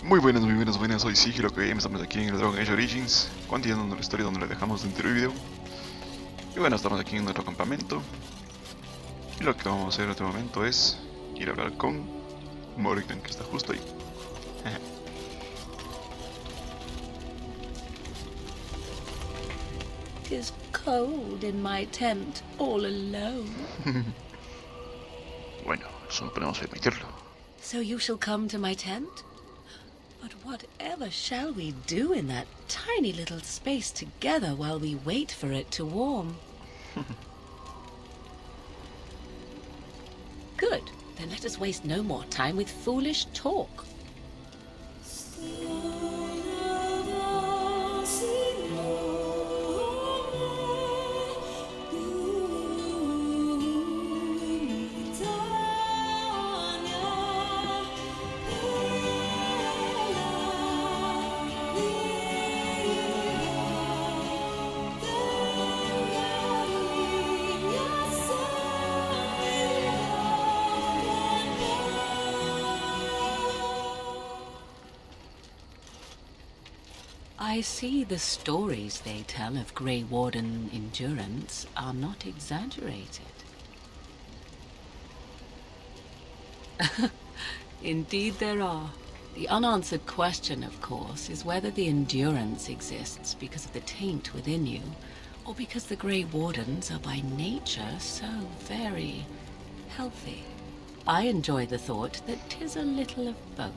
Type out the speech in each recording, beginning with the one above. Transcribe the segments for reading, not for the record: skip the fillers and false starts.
Muy buenas, soy Sigiloco Games, estamos aquí en el Dragon Age Origins, continuando la historia donde la dejamos en el anterior video. Y bueno, estamos aquí en nuestro campamento. Y lo que vamos a hacer en este momento es ir a hablar con Morgan, que está justo ahí. It's cold in my tent, all alone. Bueno, solo podemos permitirlo. So you shall come to my tent? But whatever shall we do in that tiny little space together while we wait for it to warm? Good. Then let us waste no more time with foolish talk. I see the stories they tell of Grey Warden endurance are not exaggerated. Indeed there are. The unanswered question, of course, is whether the endurance exists because of the taint within you, or because the Grey Wardens are by nature so very healthy. I enjoy the thought that 'tis a little of both.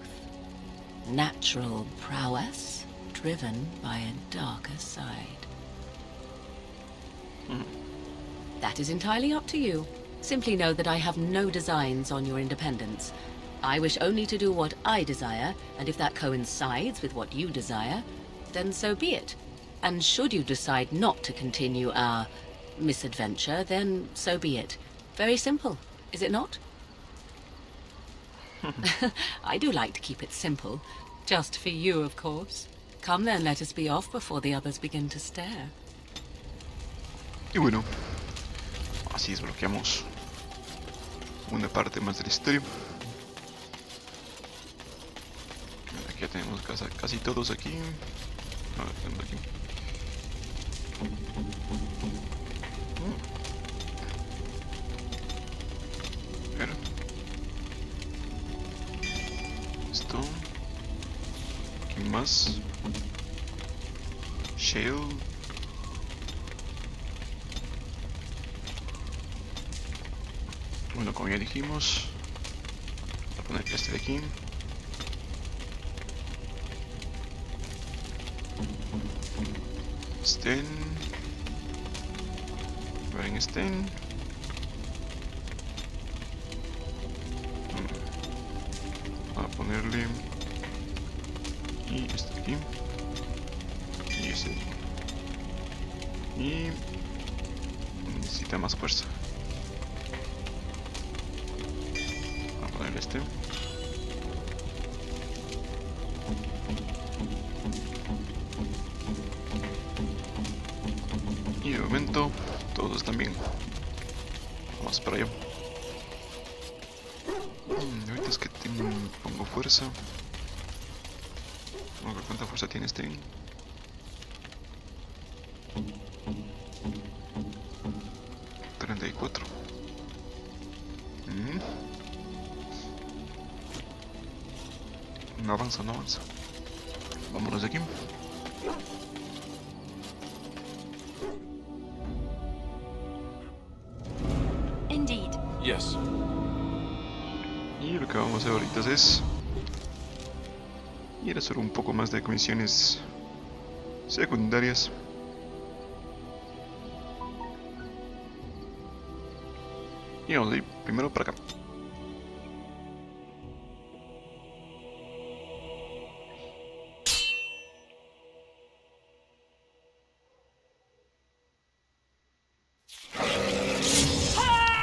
Natural prowess, driven by a darker side. That is entirely up to you. Simply know that I have no designs on your independence. I wish only to do what I desire, and if that coincides with what you desire, then so be it. And should you decide not to continue our misadventure, then so be it. Very simple, is it not? I do like to keep it simple. Just for you, of course. Come then, let us be off before the others begin to stare. Y bueno, así desbloqueamos una parte más de la historia. Aquí ya tenemos casi todos aquí. No, tenemos aquí. Pero esto. ¿Qué más? Shell. Bueno, como ya dijimos, voy a poner este de aquí. Sten. Wearing Sten. Voy a ponerle y este de aquí. Y ese de aquí. Y necesita más fuerza. Voy a poner este. Y de momento todos están bien. Vamos para allá. Ahorita es que pongo fuerza. Vamos a ver cuánta fuerza tiene este. 34. No avanza. Vámonos de aquí. Indeed. Yes. Y lo que vamos a hacer ahorita es ir a hacer un poco más de misiones secundarias. Y vamos a ir primero para acá.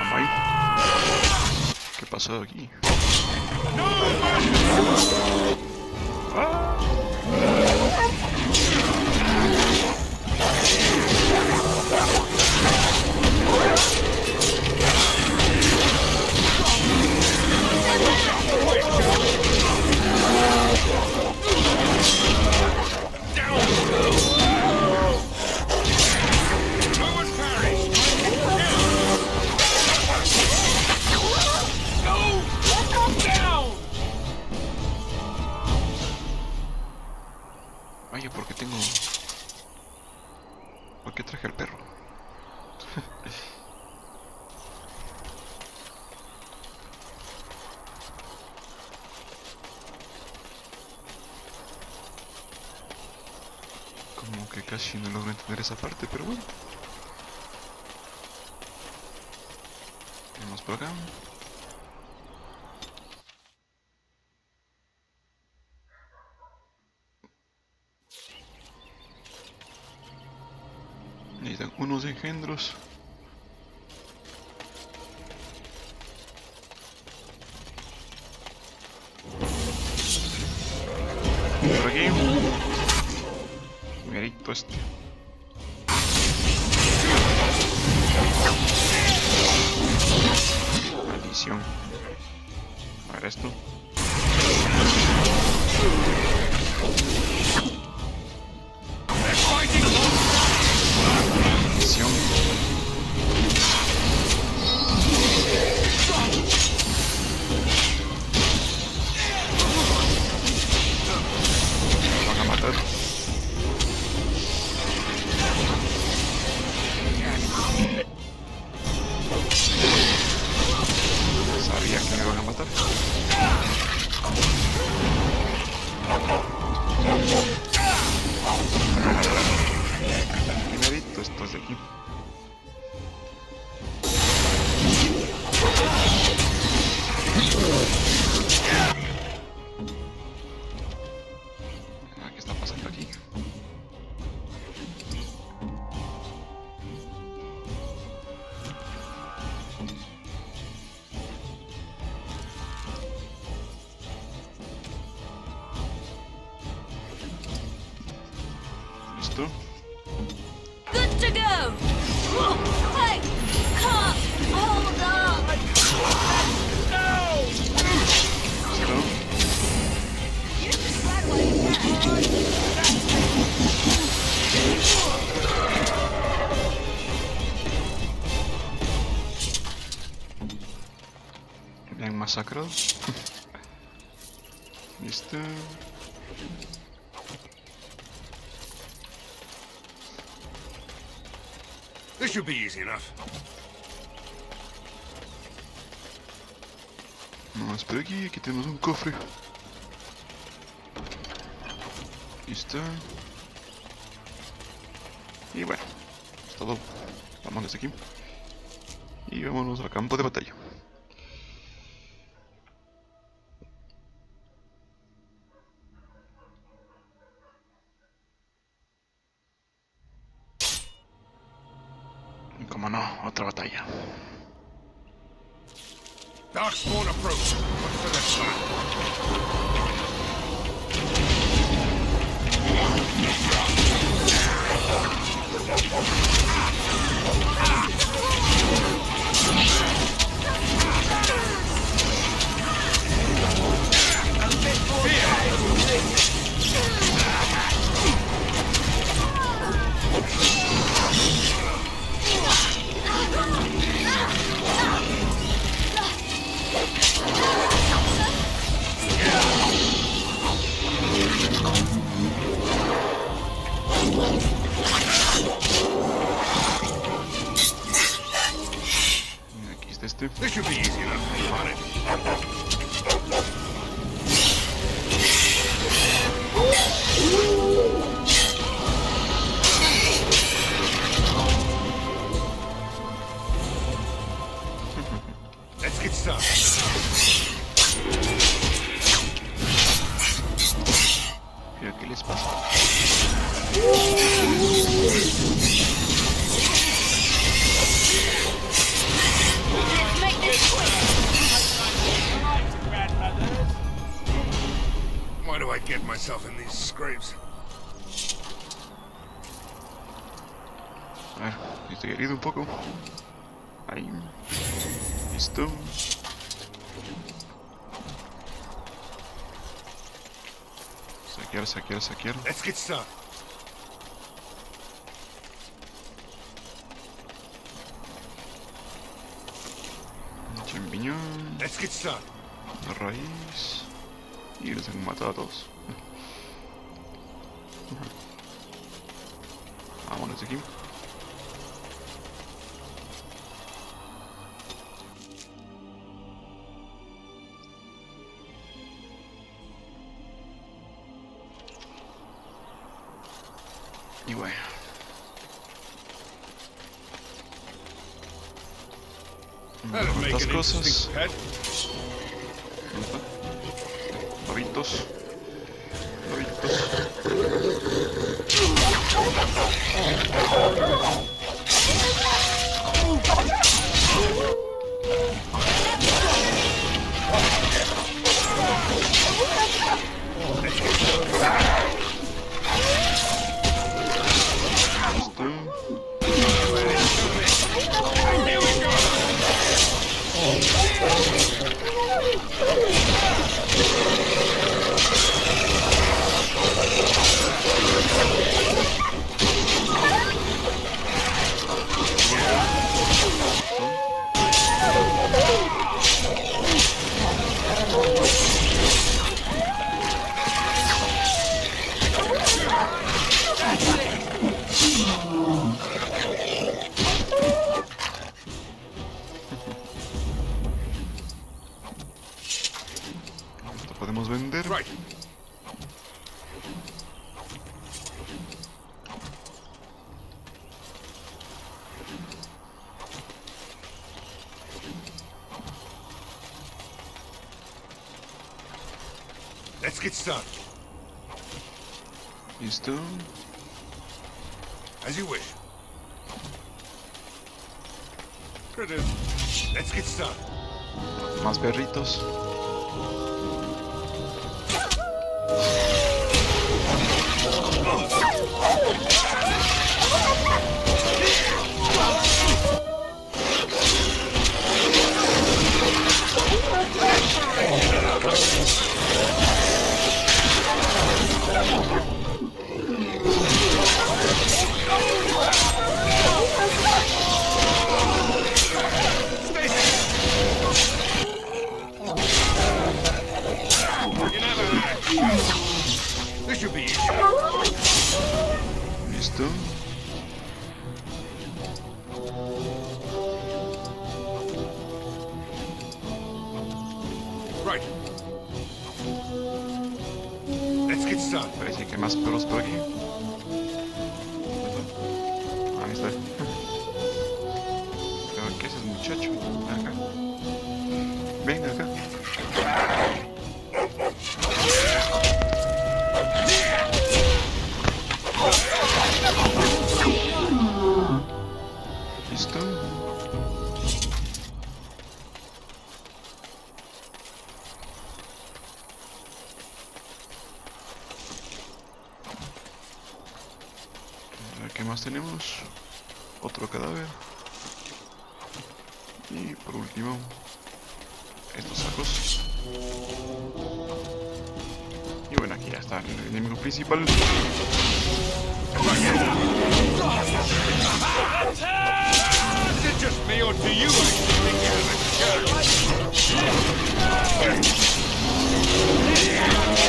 Amai. ¿Qué pasó aquí? qué? Porque tengo... ¿Por qué traje al perro? Como que casi no logro entender esa parte, pero bueno. Vamos por acá. Necesitan unos engendros. Por aquí. Primerito este. Maldición. A ver esto. Maldición. Me van a matar. Sabía que me iban a matar. Primerito estos de aquí. ¿Qué está pasando aquí? ¿Listo? Good to go! Hey! Can't hold on! ¿Listo? Me han masacrado. ¿Listo? This should be easy enough. Vamos por aquí, aquí tenemos un cofre. Listo. Y bueno, es todo. Vamos desde aquí. Y vámonos al campo de batalla. Y como no, otra batalla. Darkspawn approach. What's the next plan? Aquí está este. This should be easy enough. On it. Let's get started. Mira qué les pasa. Let's make this quick! Why do I get myself in these scrapes? A ver, estoy herido un poco. Ahí. Listo. Saquear, saquear, saquear. Let's get started. Champiñón. Let's get started. La raíz. Y los han matado a todos. Vámonos de aquí. Y bueno. That'll make Estas an cosas. interesting pet. Lobitos. Lobitos. Esto podemos vender. Right. Let's get started. Listo. As you wish. Critters. Let's get started. Más perritos. This should be easy. Listo. Right. Let's get started. Parece que hay más perros por aquí. Ahí está. Pero ¿qué es ese muchacho? Acá. Venga acá. Listo. A ver, ¿qué más tenemos? Otro cadáver. Y por último, estos sacos. Y bueno, aquí ya está el enemigo principal. Is it just me or do you actually think you have a chance?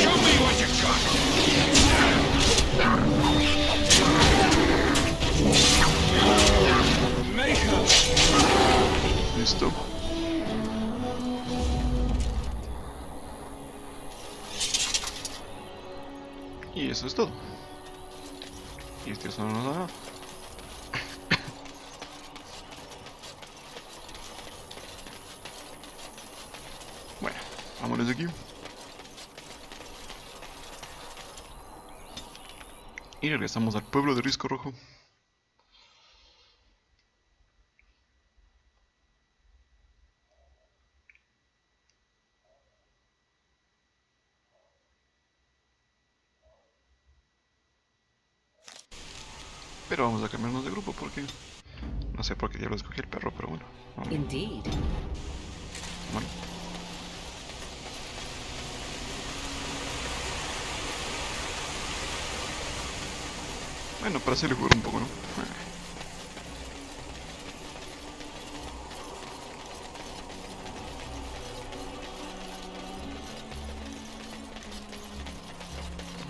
Show me what you got. Maker. Listo. Y eso es todo. Y este no nos da nada. Bueno, vámonos de aquí. Y regresamos al pueblo de Risco Rojo. Pero vamos a cambiarnos de grupo porque no sé por qué diablos escogí el perro, pero bueno. Vamos. Indeed. Bueno. Bueno, para hacerle jugar un poco, ¿no?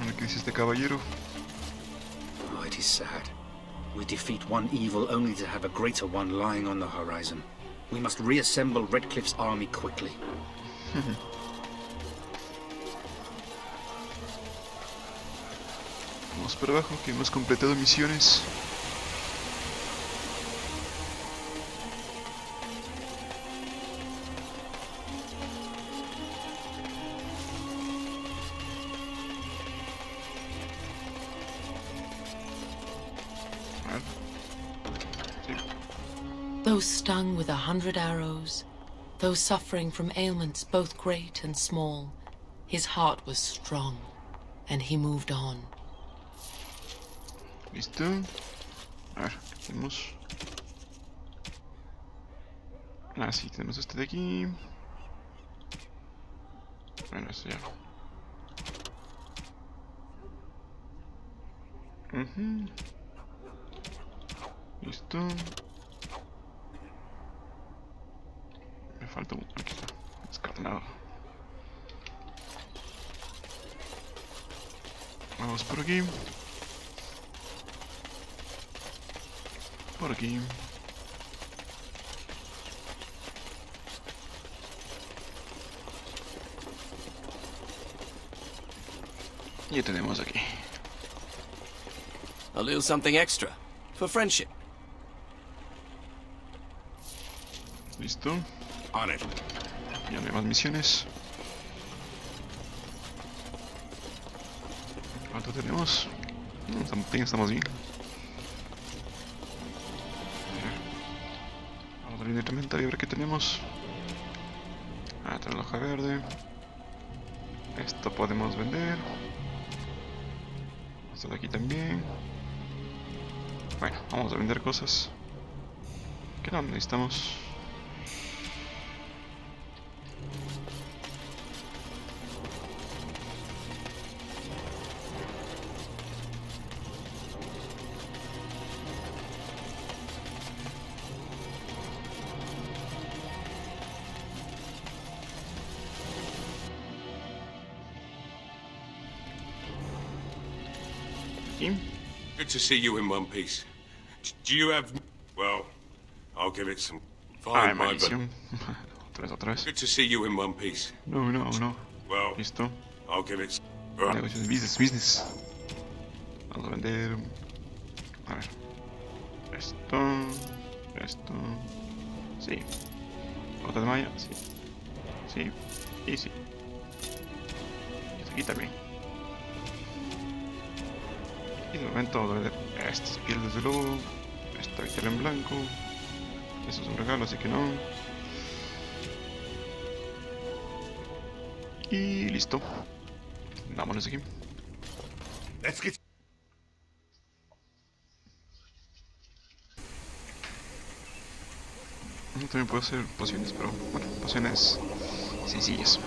A ver qué dice este caballero. it is sad. We defeat one evil only to have a greater one lying on the horizon. We must reassemble Redcliffe's army quickly. Vamos por abajo, que hemos completado misiones. Though stung with 100 arrows, though suffering from ailments both great and small, his heart was strong, and he moved on. Listo. A ver, ¿qué tenemos? Ah, sí, tenemos este de aquí. Bueno, eso ya. Listo. Me falta un... Aquí está. Descarnado. Vamos por aquí. Por aquí. Y ya tenemos aquí. A little something extra for friendship. Listo. On it. Ya no hay más misiones. ¿Cuánto tenemos? Estamos bien. Vamos a abrir el inventario a ver qué tenemos. Ah, tenemos hoja verde. Esto podemos vender. Esto de aquí también. Bueno, vamos a vender cosas que no necesitamos. Aquí. Good to see you in one piece. Do you have... Well, I'll give it some... Ah, Fine, my but... maldición. Otra vez. Good to see you in one piece. No. Well, Listo. I'll give it... Negocios, business. Vamos a vender. A ver. Esto. Sí. Otra de malla, sí. Sí. Y sí. Y esto aquí también. Y de momento vamos a vender estas piel desde luego. Esta victoria en blanco. Eso es un regalo, así que no. Y listo. Vámonos aquí. Let's get... También puedo hacer pociones, pero bueno, pociones sencillas.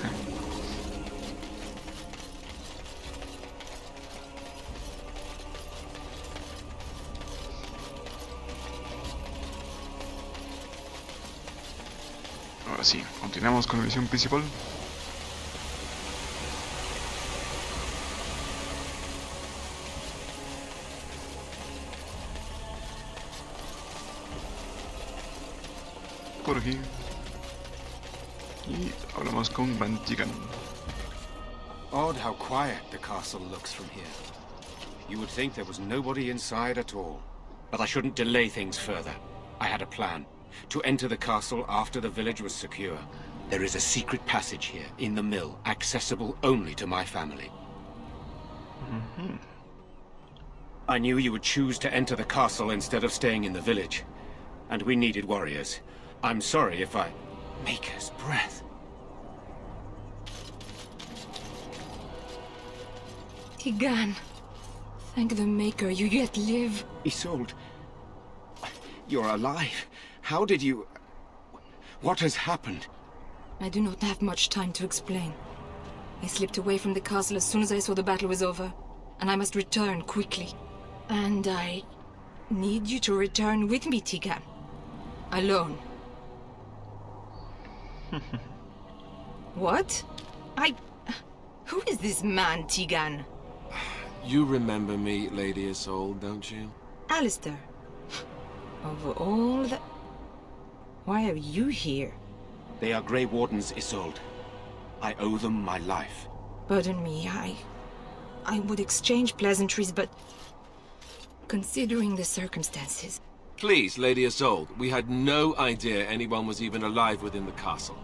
Ahora sí, continuamos con la misión principal. Por aquí. Y hablamos con Bantigan. Odd how quiet the castle looks from here. You would think there was nobody inside at all. But I shouldn't delay things further. I had a plan. To enter the castle after the village was secure. There is a secret passage here, in the mill, accessible only to my family. I knew you would choose to enter the castle instead of staying in the village. And we needed warriors. I'm sorry if I... Maker's breath. Tigan. Thank the Maker you yet live. Isolde, you're alive. How did you... What has happened? I do not have much time to explain. I slipped away from the castle as soon as I saw the battle was over, and I must return quickly. And I need you to return with me, Tigan. Alone. What? Who is this man, Tigan? You remember me, Lady Isolde, don't you? Alistair. Of all the... Why are you here? They are Grey Wardens, Isolde. I owe them my life. Pardon me, I would exchange pleasantries, but... Considering the circumstances... Please, Lady Isolde, we had no idea anyone was even alive within the castle.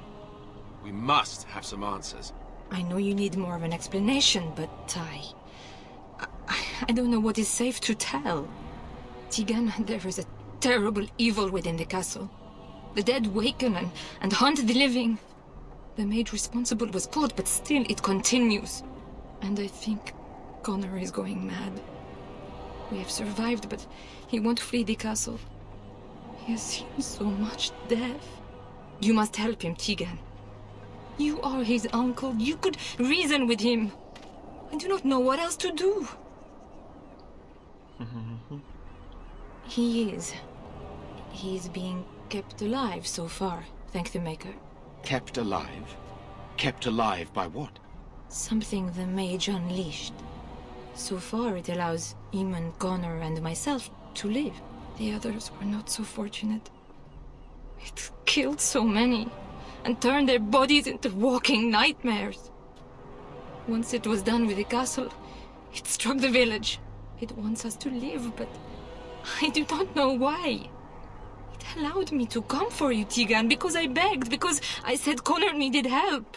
We must have some answers. I know you need more of an explanation, but I don't know what is safe to tell. Tegan, there is a terrible evil within the castle. The dead waken and haunt the living. The maid responsible was caught, but still it continues. And I think Connor is going mad. We have survived, but he won't flee the castle. He has seen so much death. You must help him, Tegan. You are his uncle. You could reason with him. I do not know what else to do. He is being kept alive so far, thank the Maker. Kept alive? Kept alive by what? Something the mage unleashed. So far it allows Eamon, Connor and myself to live. The others were not so fortunate. It killed so many, and turned their bodies into walking nightmares. Once it was done with the castle, it struck the village. It wants us to live, but I do not know why. It allowed me to come for you, Tegan, because I begged, because I said Connor needed help.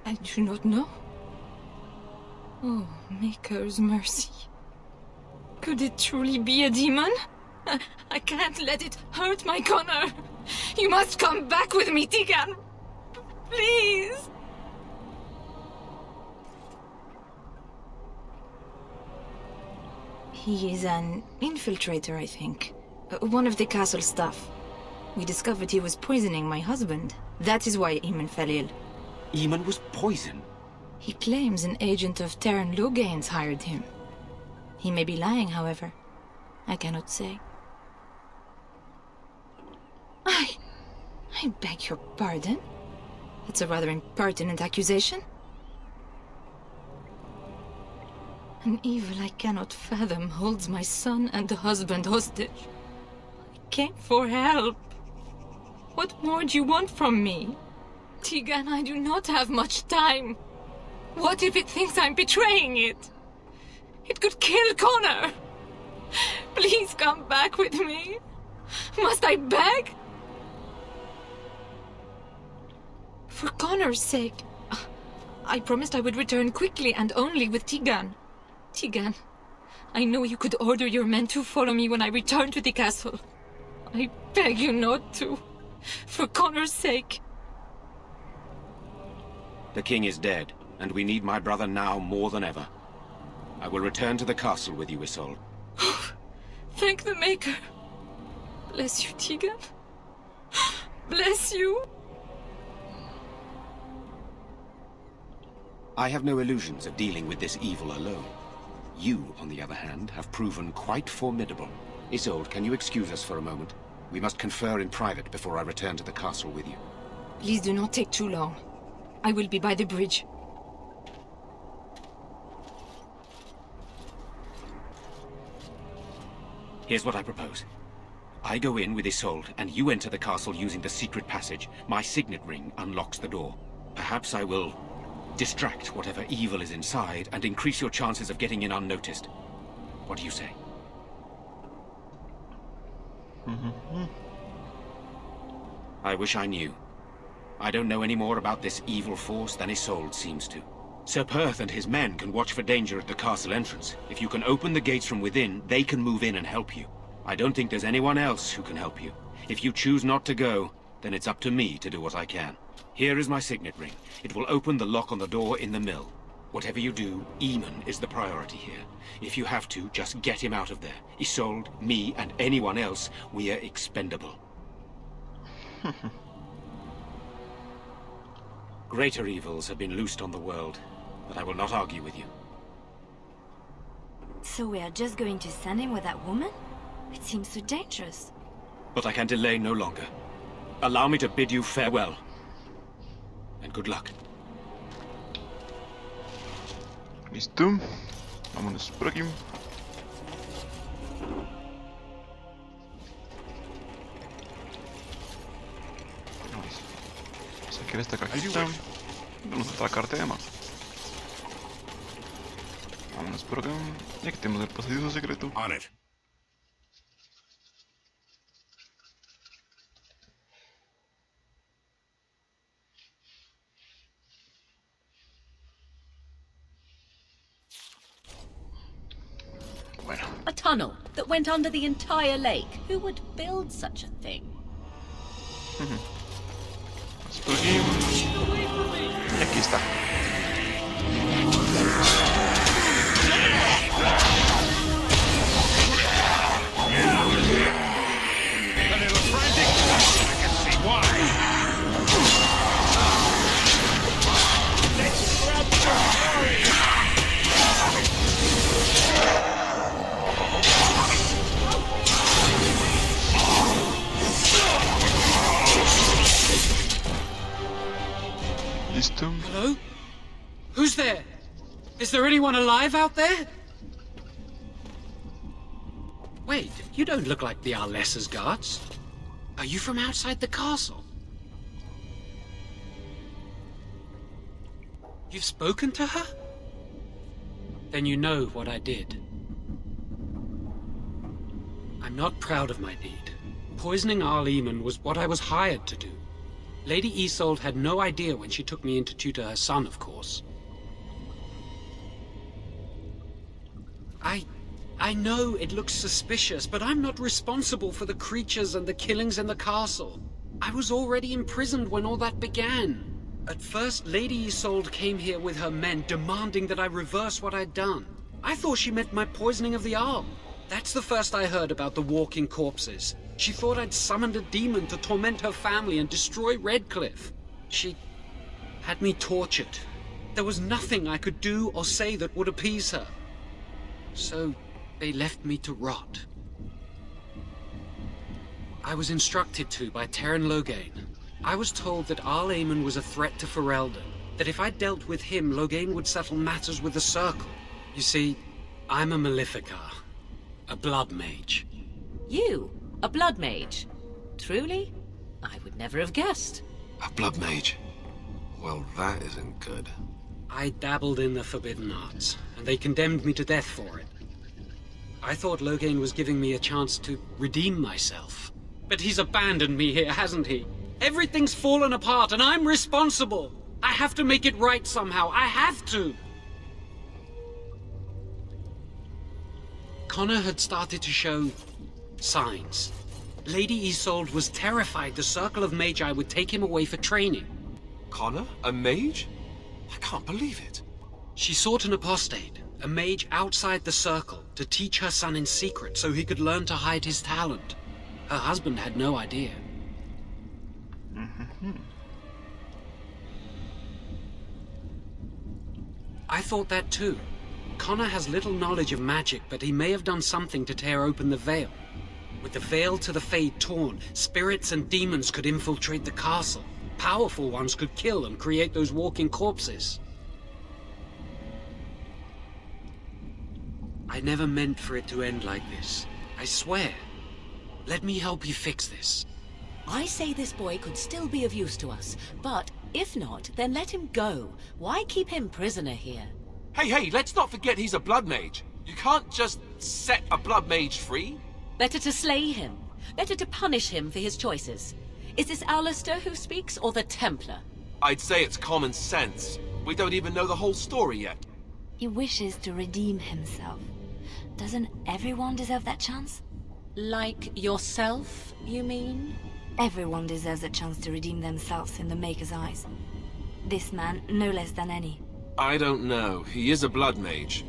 I do not know. Oh, Maker's mercy. Could it truly be a demon? I can't let it hurt my Connor. You must come back with me, Tegan. Please. He is an infiltrator, I think. One of the castle staff. We discovered he was poisoning my husband. That is why Eamon fell ill. Eamon was poisoned? He claims an agent of Terran Logains hired him. He may be lying, however. I cannot say. I beg your pardon? That's a rather impertinent accusation. An evil I cannot fathom holds my son and husband hostage. I came for help. What more do you want from me? Tegan, I do not have much time. What if it thinks I'm betraying it? It could kill Connor. Please come back with me. Must I beg? For Connor's sake. I promised I would return quickly and only with Tegan. Tegan, I know you could order your men to follow me when I return to the castle. I beg you not to. For Connor's sake. The king is dead, and we need my brother now more than ever. I will return to the castle with you, Isolde. Thank the Maker. Bless you, Tegan. Bless you. I have no illusions of dealing with this evil alone. You, on the other hand, have proven quite formidable. Isolde, can you excuse us for a moment? We must confer in private before I return to the castle with you. Please do not take too long. I will be by the bridge. Here's what I propose. I go in with Isolde, and you enter the castle using the secret passage. My signet ring unlocks the door. Perhaps I will distract whatever evil is inside and increase your chances of getting in unnoticed. What do you say? I wish I knew. I don't know any more about this evil force than Isolde seems to. Sir Perth and his men can watch for danger at the castle entrance. If you can open the gates from within, they can move in and help you. I don't think there's anyone else who can help you. If you choose not to go, then it's up to me to do what I can. Here is my signet ring. It will open the lock on the door in the mill. Whatever you do, Eamon is the priority here. If you have to, just get him out of there. Isolde, me, and anyone else, we are expendable. Greater evils have been loosed on the world, but I will not argue with you. So we are just going to send him with that woman? It seems so dangerous. But I can delay no longer. Allow me to bid you farewell. And good luck. Listo. Vámonos por aquí. Vamos a sacar esta cajita. Vamos a atracarte además. Vámonos por acá. Y aquí tenemos el pasadizo secreto. On it. Bueno, A tunnel that went under the entire lake. Who would build such a thing? vamos por aquí. Y aquí está. A little frantic. I can see why. Let's grab some glory. Listo. Hello? Who's there? Is there anyone alive out there? Wait, you don't look like the Arlessa's guards. Are you from outside the castle? You've spoken to her? Then you know what I did. I'm not proud of my deed. Poisoning Arleman was what I was hired to do. Lady Isolde had no idea when she took me in to tutor her son, of course. I know it looks suspicious, but I'm not responsible for the creatures and the killings in the castle. I was already imprisoned when all that began. At first, Lady Isolde came here with her men, demanding that I reverse what I'd done. I thought she meant my poisoning of the arm. That's the first I heard about the walking corpses. She thought I'd summoned a demon to torment her family and destroy Redcliffe. She had me tortured. There was nothing I could do or say that would appease her. So they left me to rot. I was instructed to by Terran Loghain. I was told that Arleman was a threat to Ferelden, that if I dealt with him, Loghain would settle matters with the Circle. You see, I'm a Maleficar, a blood mage. You? A blood mage? Truly? I would never have guessed. A blood mage? Well, that isn't good. I dabbled in the forbidden arts, and they condemned me to death for it. I thought Loghain was giving me a chance to redeem myself. But he's abandoned me here, hasn't he? Everything's fallen apart, and I'm responsible! I have to make it right somehow. I have to! Connor had started to show signs. Lady Isolde was terrified the Circle of Magi would take him away for training. Connor? A mage? I can't believe it. She sought an apostate, a mage outside the Circle, to teach her son in secret so he could learn to hide his talent. Her husband had no idea. I thought that too. Connor has little knowledge of magic, but he may have done something to tear open the veil. With the veil to the Fade torn, spirits and demons could infiltrate the castle. Powerful ones could kill and create those walking corpses. I never meant for it to end like this. I swear. Let me help you fix this. I say this boy could still be of use to us, but if not, then let him go. Why keep him prisoner here? Hey, let's not forget he's a blood mage. You can't just set a blood mage free. Better to slay him. Better to punish him for his choices. Is this Alistair who speaks, or the Templar? I'd say it's common sense. We don't even know the whole story yet. He wishes to redeem himself. Doesn't everyone deserve that chance? Like yourself, you mean? Everyone deserves a chance to redeem themselves in the Maker's eyes. This man, no less than any. I don't know. He is a blood mage.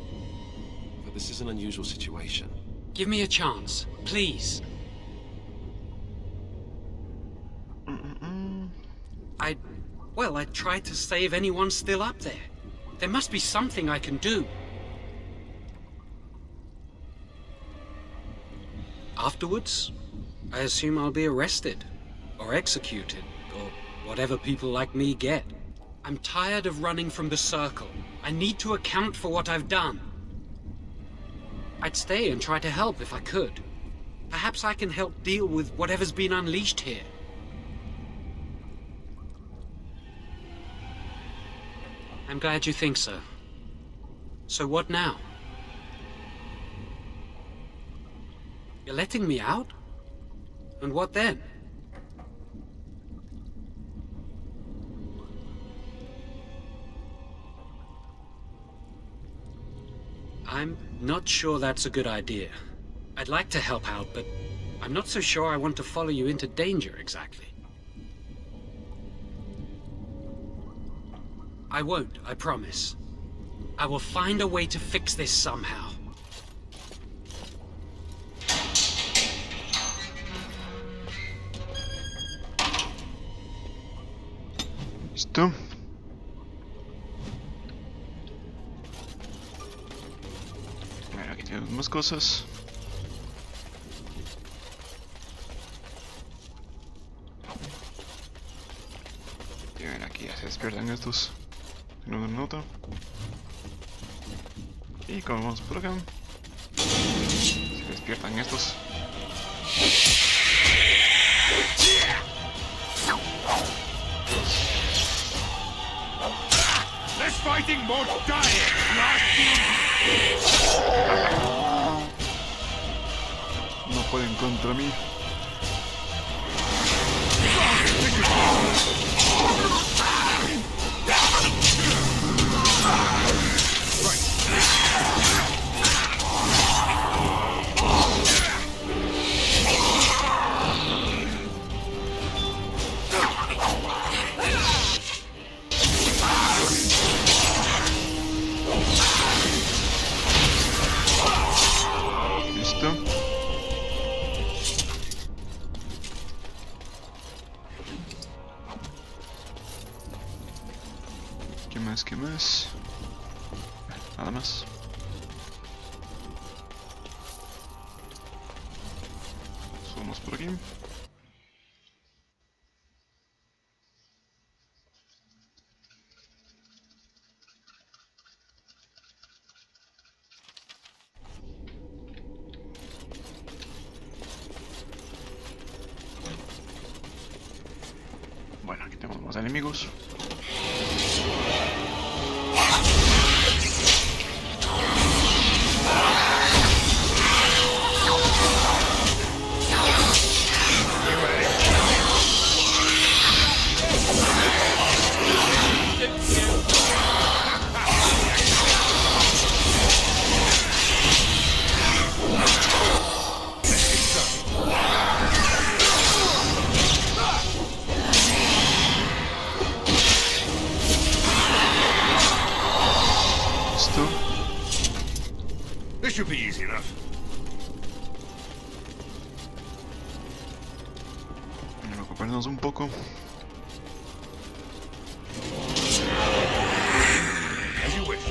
But this is an unusual situation. Give me a chance, please. I tried to save anyone still up there. There must be something I can do. Afterwards, I assume I'll be arrested, or executed, or whatever people like me get. I'm tired of running from the circle. I need to account for what I've done. I'd stay and try to help if I could. Perhaps I can help deal with whatever's been unleashed here. I'm glad you think so. So what now? You're letting me out? And what then? I'm not sure that's a good idea. I'd like to help out, but I'm not so sure I want to follow you into danger exactly. I won't, I promise. I will find a way to fix this somehow. Listo. Bueno, aquí tenemos más cosas. Y ven, aquí ya se despiertan estos. No nota. Y como vamos por acá, se despiertan estos. Less fighting, more dying! No pueden contra mí. Listo. ¿Qué más? ¿Qué más? Nada más. Subimos por aquí. Bueno, aquí tenemos más enemigos. Listo. This should be easy enough. Vamos a ocuparnos un poco. As you wish.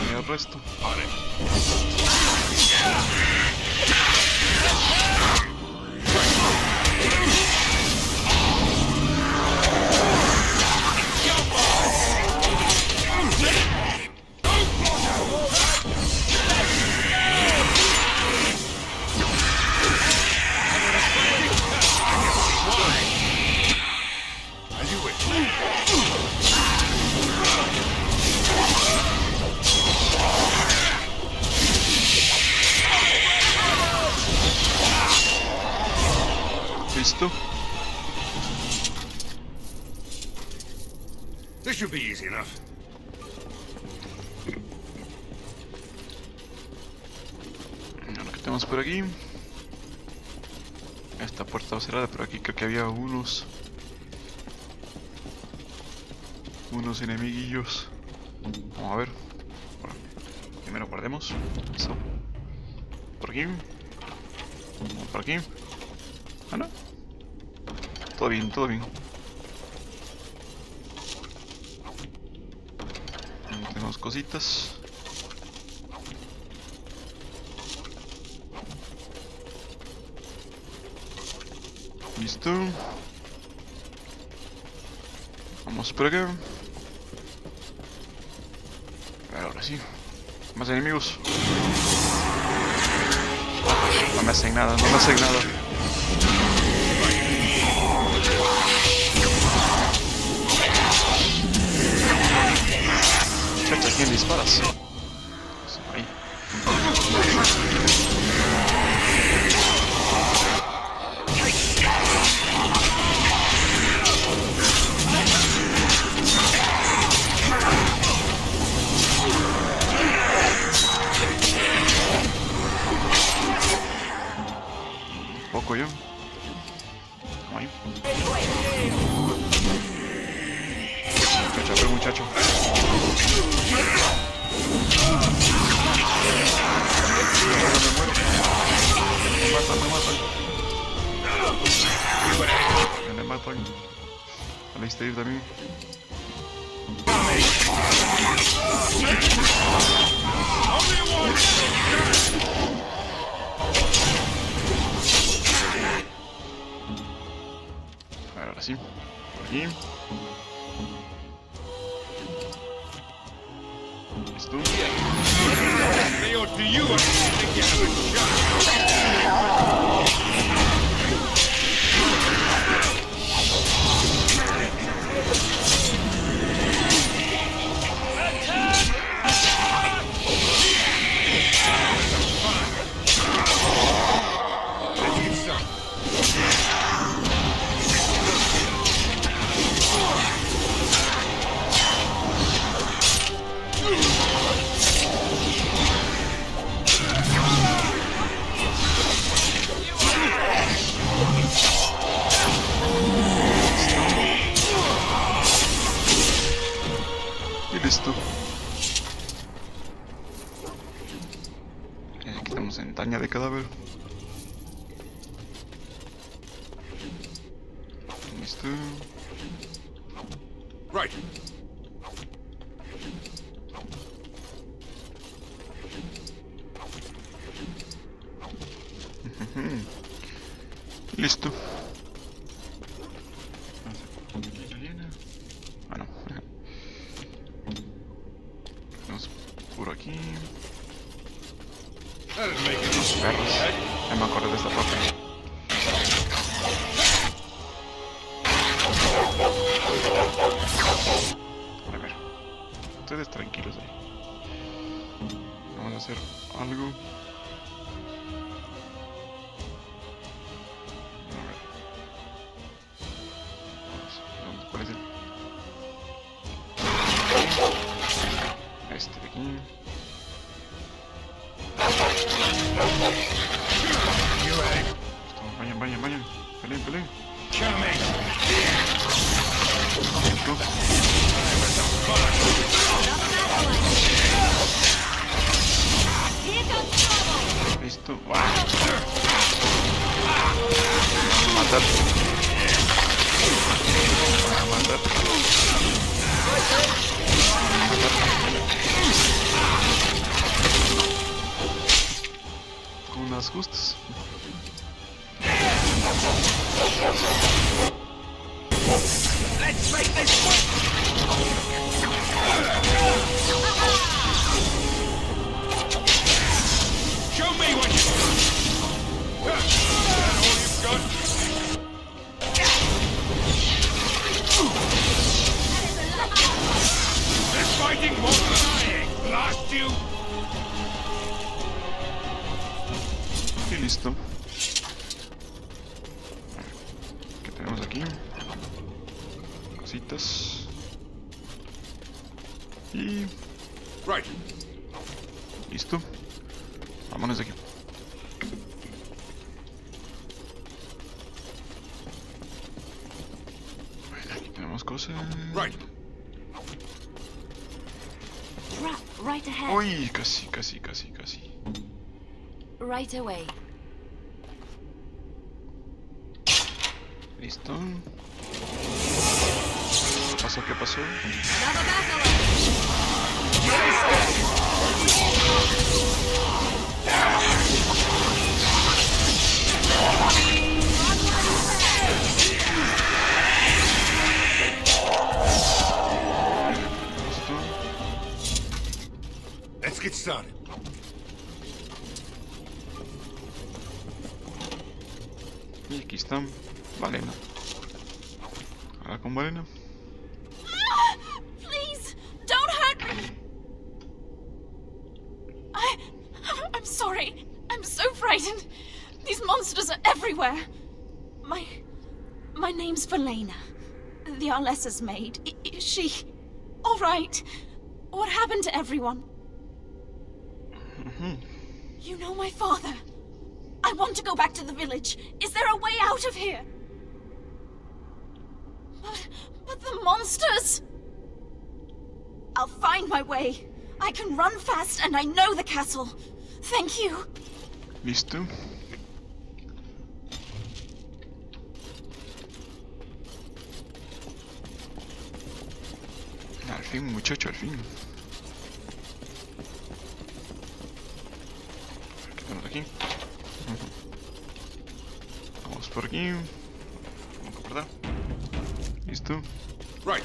Y el resto. On it. As you wish. Listo. This should be easy enough. Lo que tenemos por aquí. Esta puerta va cerrada, pero aquí creo que había unos enemiguillos. Vamos a ver. Bueno, primero guardemos. Eso. Por aquí. Por aquí. Ah, no. Todo bien, todo bien. Tenemos cositas. Listo. Vamos por acá. Ahora sí. Más enemigos. No me hacen nada, no me hacen nada. Chacha, ¿quién disparas? Ahí. Poco yo. Ahí. Muchacho, muchacho. Me matan. A la historia también. Ahora sí. Por aquí. Listo. Y listo. Aquí estamos en daña de cadáver. Listo. Right. Listo. Ah, no. Vamos por aquí. Los perros. Ya me acordé de esta parte. A ver. Ustedes tranquilos ahí. Vamos a hacer algo. ¿Cuál es el? Este de aquí. Vayan, vayan, vayan. Peleen, peleen. Listo. Wow. Matar. Matar. Con unas justas. Let's make this work. Show me what you got. Is that all you've got? They're fighting more than I ain't. Blast you. Y listo. ¿Qué tenemos aquí? Cositas. Y Right. listo. Vámonos de aquí. Bueno, aquí tenemos cosas. Right. Right ahead. Uy, casi. Right away. Listo. ¿Qué pasó? ¿Qué pasó? Y aquí está Valena. Ahora con Valena. Please, don't hurt me. I'm sorry. I'm so frightened. These monsters are everywhere. My name's Valena. The Arlessa's maid. Is she all right? What happened to everyone? You know my father. I want to go back to the village. Is there a way out of here? But the monsters! I'll find my way. I can run fast and I know the castle. Thank you. Listo. Al fin, muchacho, al fin. ¿Qué tenemos aquí? Vamos por aquí. Vamos a guardar. Listo. Right.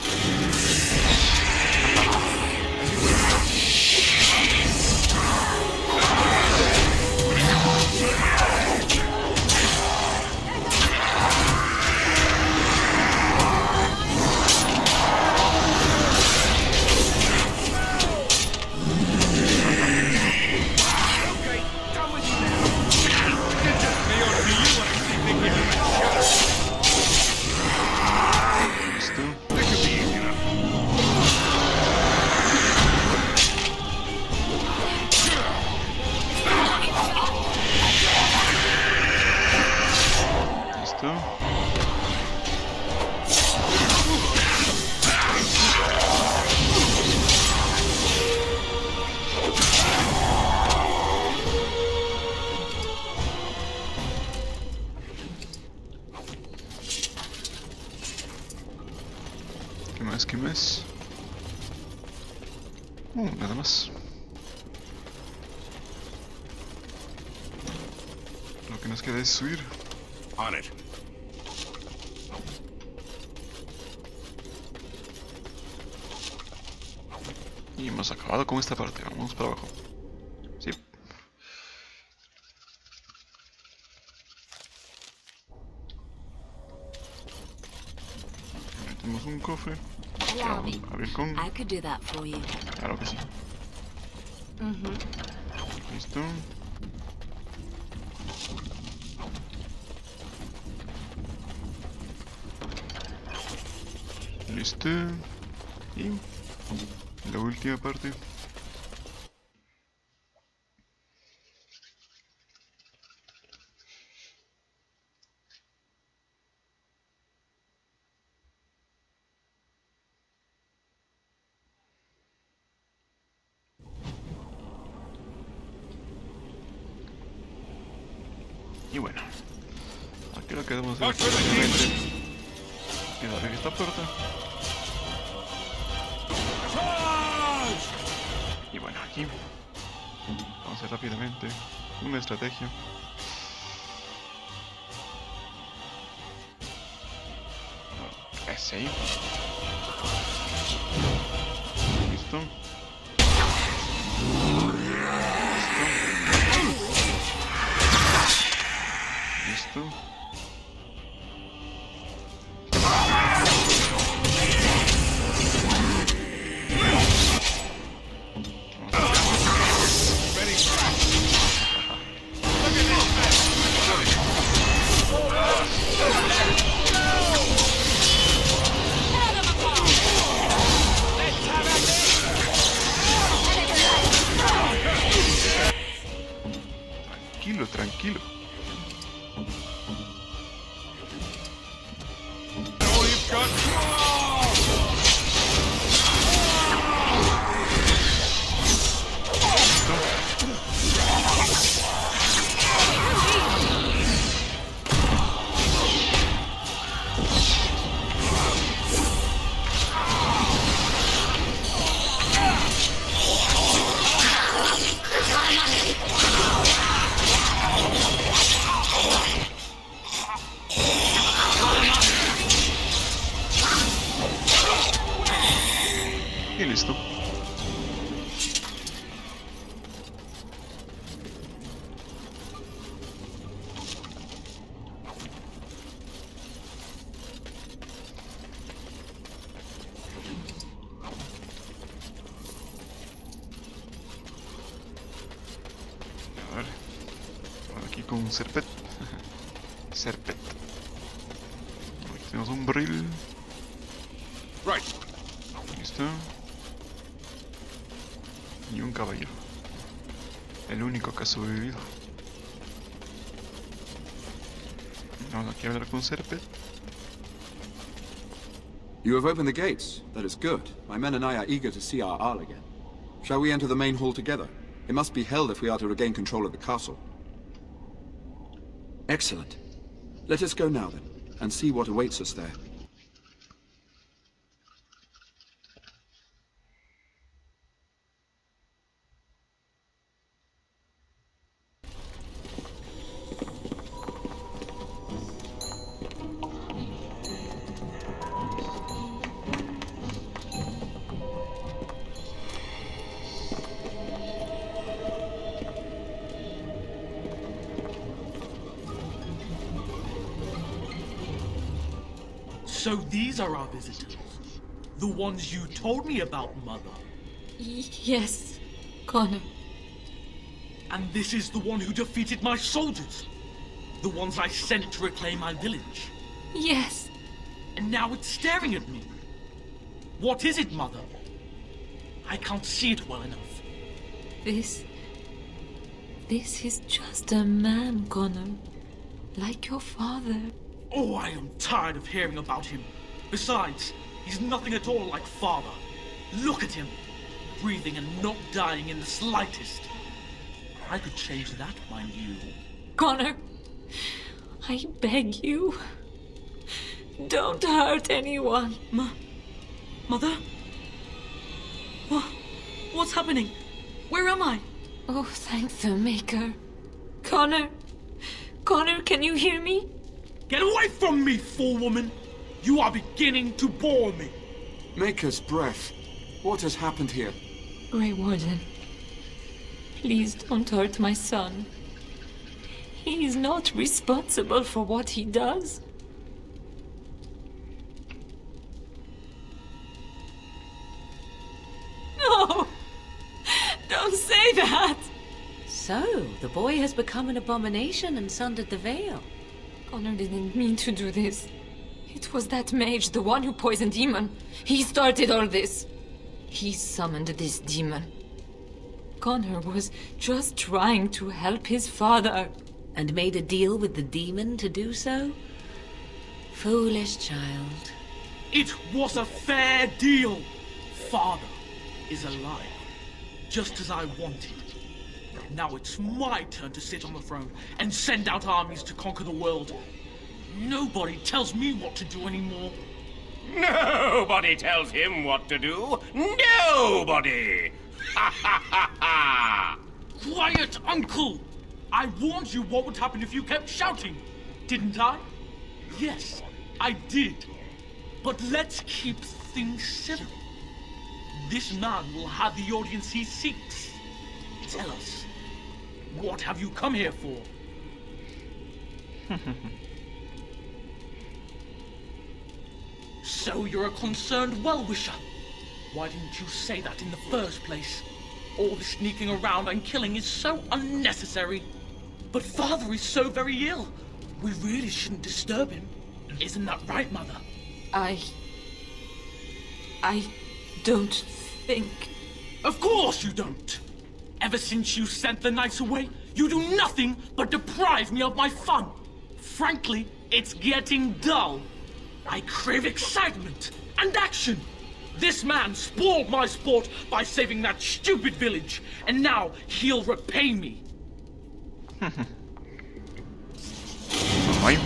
¿Qué más? Nada más. Lo que nos queda es subir. On it. Y hemos acabado con esta parte. Vamos para abajo. Sí. Tenemos un cofre. Allow me. Abrir con. I could do that for you. Claro que sí. Listo. Listo. Y la última parte. Y bueno, aquí lo que debemos hacer es simplemente abrir esta puerta. Y bueno, aquí vamos a hacer rápidamente una estrategia. Ese ahí. Listo. Listo. Tranquilo, tranquilo. aquí con Serpet. Serpet. Aquí tenemos un barril. Right. Listo. Y un caballero. El único que ha sobrevivido. Vamos aquí a hablar con Serpet. You have opened the gates. That is good. My men and I are eager to see our Arl again. Shall we enter the main hall together? It must be held if we are to regain control of the castle. Excellent. Let us go now then, and see what awaits us there. So these are our visitors? The ones you told me about, Mother? Yes, Connor. And this is the one who defeated my soldiers? The ones I sent to reclaim my village? Yes. And now it's staring at me. What is it, Mother? I can't see it well enough. This is just a man, Connor. Like your father. Oh, I am tired of hearing about him. Besides, he's nothing at all like Father. Look at him, breathing and not dying in the slightest. I could change that, mind you. Connor, I beg you. Don't hurt anyone. Mother? What's happening? Where am I? Oh, thank the Maker. Connor, can you hear me? Get away from me, fool woman! You are beginning to bore me. Maker's breath. What has happened here? Grey Warden, please don't hurt my son. He is not responsible for what he does. No! Don't say that! So, the boy has become an abomination and sundered the veil. Connor didn't mean to do this. It was that mage, the one who poisoned Demon. He started all this. He summoned this demon. Connor was just trying to help his father. And made a deal with the demon to do so? Foolish child. It was a fair deal. Father is alive, just as I wanted. Now it's my turn to sit on the throne and send out armies to conquer the world. Nobody tells me what to do anymore. Nobody tells him what to do. Nobody! Ha ha ha ha! Quiet, Uncle! I warned you what would happen if you kept shouting, didn't I? Yes, I did. But let's keep things civil. This man will have the audience he seeks. Tell us, what have you come here for? So you're a concerned well-wisher. Why didn't you say that in the first place? All the sneaking around and killing is so unnecessary. But Father is so very ill. We really shouldn't disturb him. Isn't that right, Mother? I don't think... Of course you don't! Ever since you sent the knights away, you do nothing but deprive me of my fun. Frankly, it's getting dull. I crave excitement and action. This man spoiled my sport by saving that stupid village, and now he'll repay me. Ay.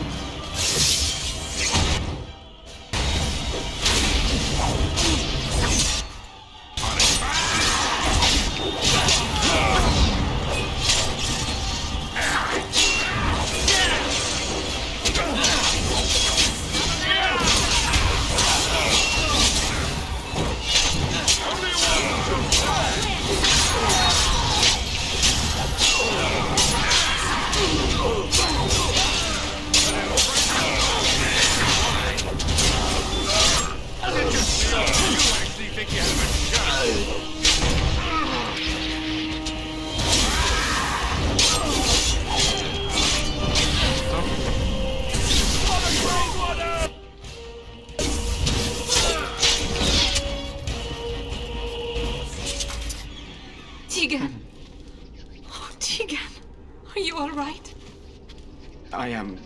I am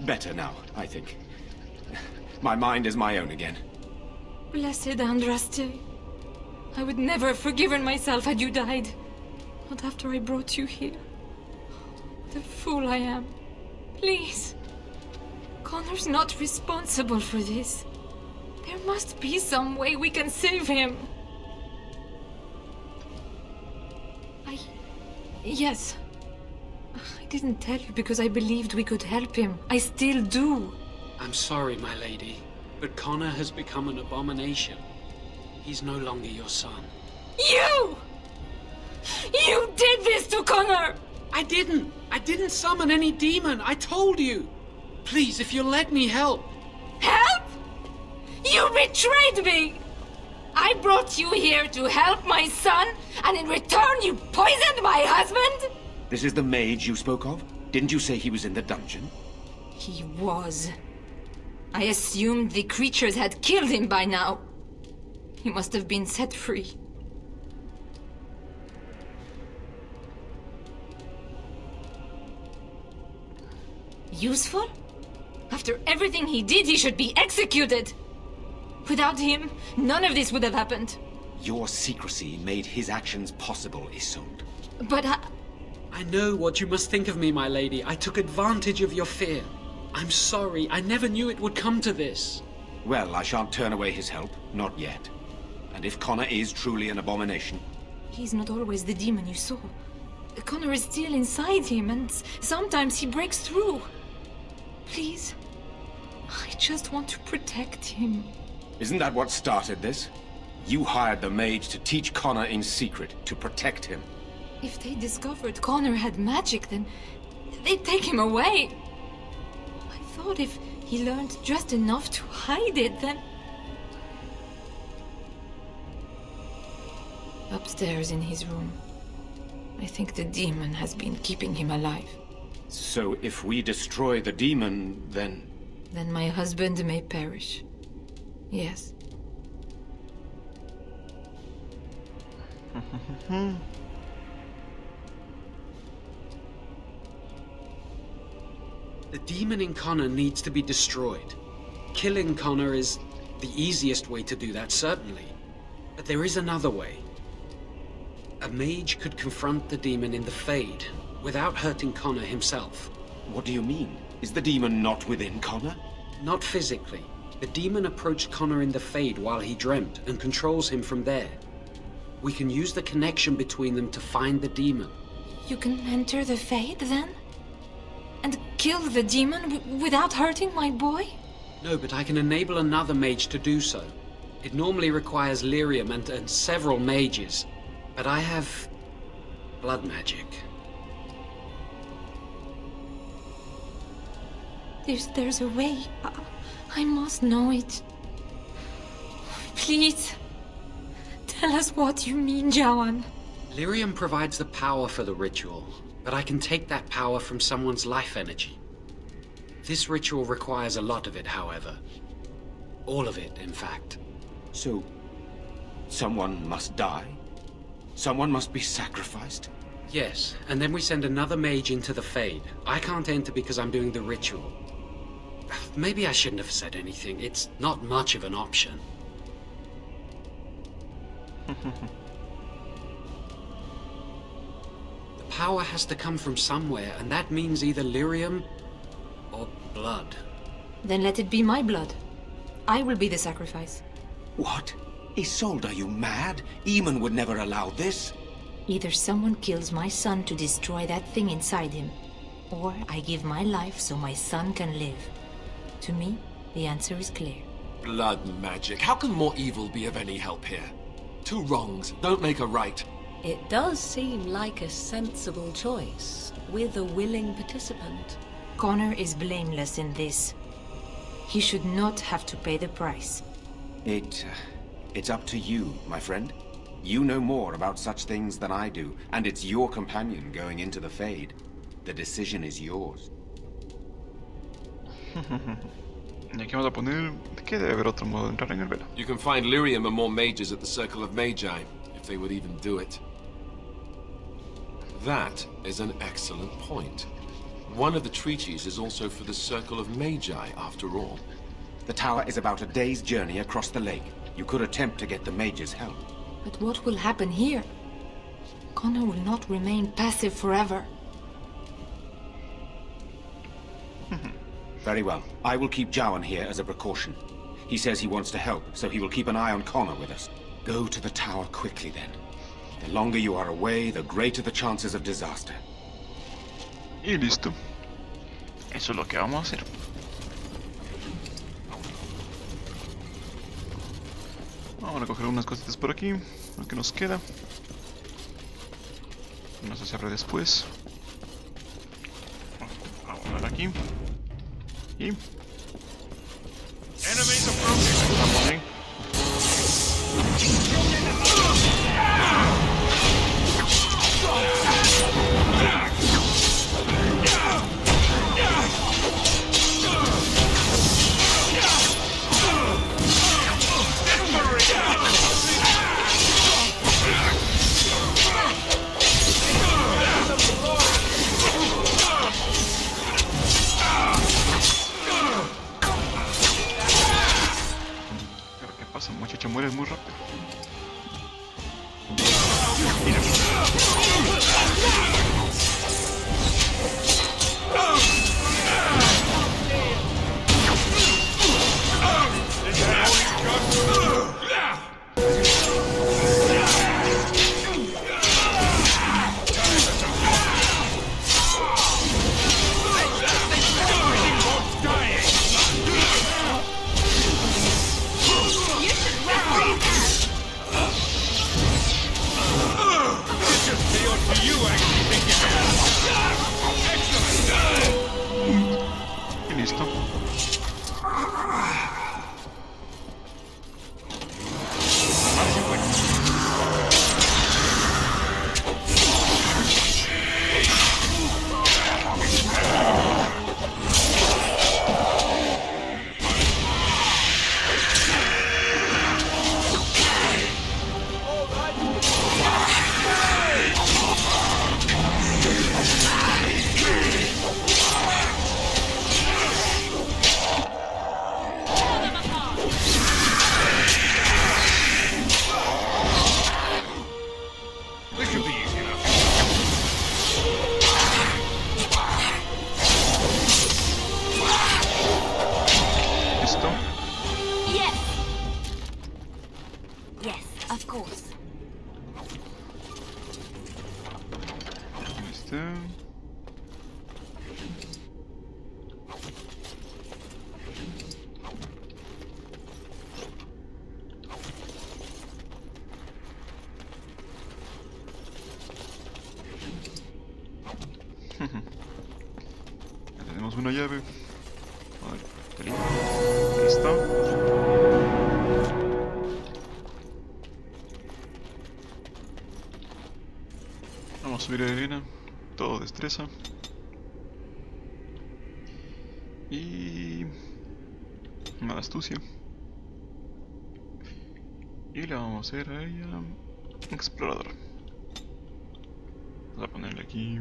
better now, I think. My mind is my own again. Blessed Andraste. I would never have forgiven myself had you died. Not after I brought you here. What a fool I am. Please. Connor's not responsible for this. There must be some way we can save him. Yes. I didn't tell you because I believed we could help him. I still do. I'm sorry, my lady, but Connor has become an abomination. He's no longer your son. You! You did this to Connor! I didn't summon any demon. I told you. Please, if you'll let me help. Help? You betrayed me! I brought you here to help my son, and in return you poisoned my husband? This is the mage you spoke of? Didn't you say he was in the dungeon? He was. I assumed the creatures had killed him by now. He must have been set free. Useful? After everything he did, he should be executed! Without him, none of this would have happened. Your secrecy made his actions possible, Isolde. But I know what you must think of me, my lady. I took advantage of your fear. I'm sorry. I never knew it would come to this. Well, I shan't turn away his help. Not yet. And if Connor is truly an abomination... He's not always the demon you saw. Connor is still inside him, and sometimes he breaks through. Please. I just want to protect him. Isn't that what started this? You hired the mage to teach Connor in secret, to protect him. If they discovered Connor had magic, then they'd take him away. I thought if he learned just enough to hide it, then... Upstairs in his room. I think the demon has been keeping him alive. So if we destroy the demon, then... Then my husband may perish. Yes. The demon in Connor needs to be destroyed. Killing Connor is the easiest way to do that, certainly. But there is another way. A mage could confront the demon in the Fade without hurting Connor himself. What do you mean? Is the demon not within Connor? Not physically. The demon approached Connor in the Fade while he dreamt and controls him from there. We can use the connection between them to find the demon. You can enter the Fade, then? And kill the demon without hurting my boy? No, but I can enable another mage to do so. It normally requires lyrium and several mages. But I have... blood magic. There's a way. I must know it. Please. Tell us what you mean, Jawan. Lyrium provides the power for the ritual, but I can take that power from someone's life energy. This ritual requires a lot of it, however. All of it, in fact. So, someone must die? Someone must be sacrificed? Yes, and then we send another mage into the Fade. I can't enter because I'm doing the ritual. Maybe I shouldn't have said anything. It's not much of an option. The power has to come from somewhere, and that means either lyrium or blood. Then let it be my blood. I will be the sacrifice. What? Isolde, are you mad? Eamon would never allow this. Either someone kills my son to destroy that thing inside him, or I give my life so my son can live. To me, the answer is clear. Blood magic. How can more evil be of any help here? Two wrongs don't make a right. It does seem like a sensible choice, with a willing participant. Connor is blameless in this. He should not have to pay the price. It's up to you, my friend. You know more about such things than I do, and it's your companion going into the Fade. The decision is yours. Y aquí vamos a poner que debe haber otro modo de entrar en el velo. You can find lyrium and more mages at the Circle of Magi, if they would even do it. That is an excellent point. one of the treaties is also for the Circle of Magi, after all. The tower is about a day's journey across the lake. You could attempt to get the mage's help. But what will happen here? Connor will not remain passive forever. Very well. I will keep Jowan here as a precaution. He says he wants to help, so he will keep an eye on Connor with us. Go to the tower quickly, then. The longer you are away, the greater the chances of disaster. Y listo. Eso es lo que vamos a hacer. Vamos a coger unas cositas por aquí, lo que nos queda. No sé si abre después. Vamos a ver aquí. Y... Enemies approaching. Vamos bien. Muchacho, mueres muy rápido. Y listo. Of course. Listo. Ya tenemos una llave. A ver, listo. Vamos a subir a arena, todo destreza. Y... nada, astucia. Y le vamos a hacer a ella explorador. Vamos a ponerle aquí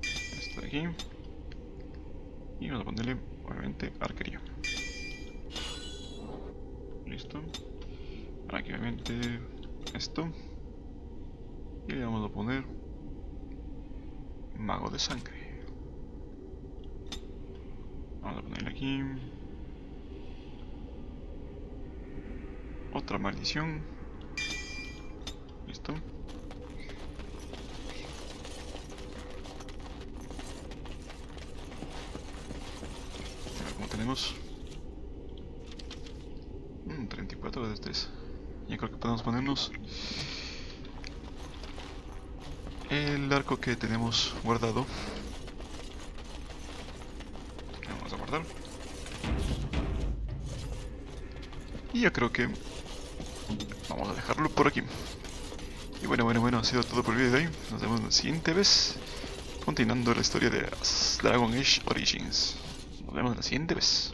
esto de aquí. Y vamos a ponerle, obviamente, arquería. Listo. Ahora aquí, obviamente, esto. Y le vamos a poner mago de sangre. Vamos a ponerle aquí otra maldición. Listo. A ver cómo tenemos 34 de destreza. Yo creo que podemos ponernos el arco que tenemos guardado. Vamos a guardar. Y yo creo que vamos a dejarlo por aquí. Y bueno, ha sido todo por el vídeo de hoy. Nos vemos la siguiente vez, continuando la historia de Dragon Age Origins. Nos vemos la siguiente vez.